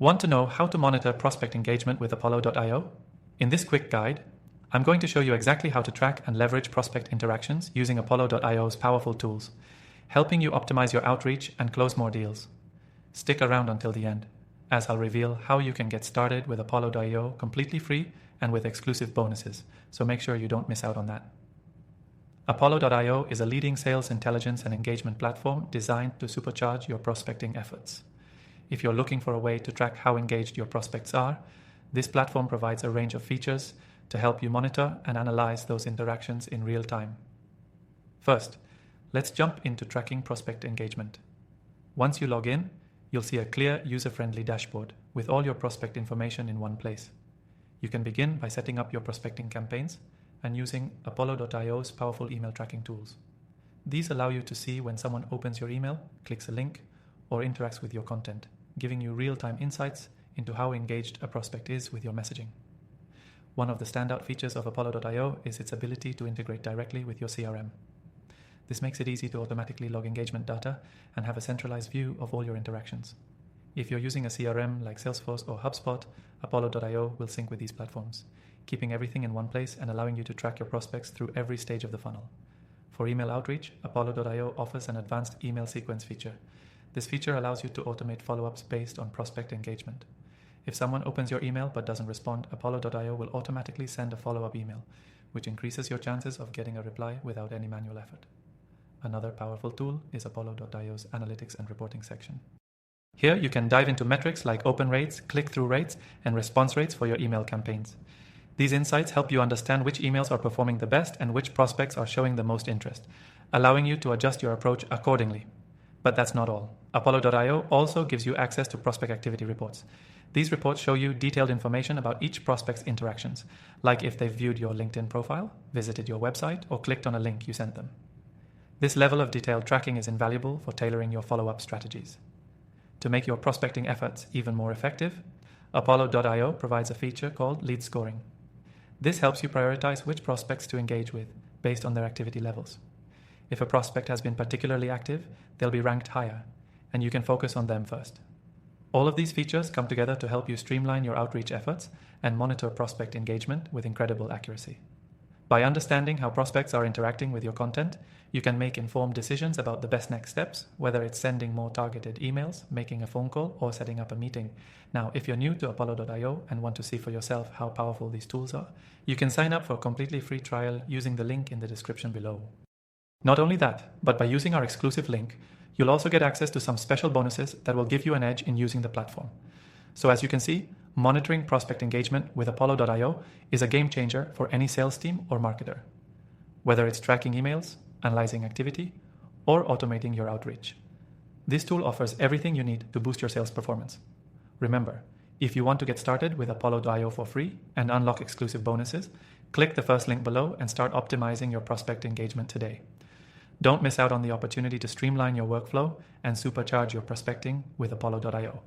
Want to know how to monitor prospect engagement with Apollo.io? In this quick guide, I'm going to show you exactly how to track and leverage prospect interactions using Apollo.io's powerful tools, helping you optimize your outreach and close more deals. Stick around until the end, as I'll reveal how you can get started with Apollo.io completely free and with exclusive bonuses, so make sure you don't miss out on that. Apollo.io is a leading sales intelligence and engagement platform designed to supercharge your prospecting efforts. If you're looking for a way to track how engaged your prospects are, this platform provides a range of features to help you monitor and analyze those interactions in real time. First, let's jump into tracking prospect engagement. Once you log in, you'll see a clear, user-friendly dashboard with all your prospect information in one place. You can begin by setting up your prospecting campaigns and using Apollo.io's powerful email tracking tools. These allow you to see when someone opens your email, clicks a link, or interacts with your content, giving you real-time insights into how engaged a prospect is with your messaging. One of the standout features of Apollo.io is its ability to integrate directly with your CRM. This makes it easy to automatically log engagement data and have a centralized view of all your interactions. If you're using a CRM like Salesforce or HubSpot, Apollo.io will sync with these platforms, keeping everything in one place and allowing you to track your prospects through every stage of the funnel. For email outreach, Apollo.io offers an advanced email sequence feature. This feature allows you to automate follow-ups based on prospect engagement. If someone opens your email but doesn't respond, Apollo.io will automatically send a follow-up email, which increases your chances of getting a reply without any manual effort. Another powerful tool is Apollo.io's analytics and reporting section. Here you can dive into metrics like open rates, click-through rates, and response rates for your email campaigns. These insights help you understand which emails are performing the best and which prospects are showing the most interest, allowing you to adjust your approach accordingly. But that's not all. Apollo.io also gives you access to prospect activity reports. These reports show you detailed information about each prospect's interactions, like if they've viewed your LinkedIn profile, visited your website, or clicked on a link you sent them. This level of detailed tracking is invaluable for tailoring your follow-up strategies. To make your prospecting efforts even more effective, Apollo.io provides a feature called lead scoring. This helps you prioritize which prospects to engage with based on their activity levels. If a prospect has been particularly active, they'll be ranked higher, and you can focus on them first. All of these features come together to help you streamline your outreach efforts and monitor prospect engagement with incredible accuracy. By understanding how prospects are interacting with your content, you can make informed decisions about the best next steps, whether it's sending more targeted emails, making a phone call, or setting up a meeting. Now, if you're new to Apollo.io and want to see for yourself how powerful these tools are, you can sign up for a completely free trial using the link in the description below. Not only that, but by using our exclusive link, you'll also get access to some special bonuses that will give you an edge in using the platform. So as you can see, monitoring prospect engagement with Apollo.io is a game changer for any sales team or marketer. Whether it's tracking emails, analyzing activity, or automating your outreach, this tool offers everything you need to boost your sales performance. Remember, if you want to get started with Apollo.io for free and unlock exclusive bonuses, click the first link below and start optimizing your prospect engagement today. Don't miss out on the opportunity to streamline your workflow and supercharge your prospecting with Apollo.io.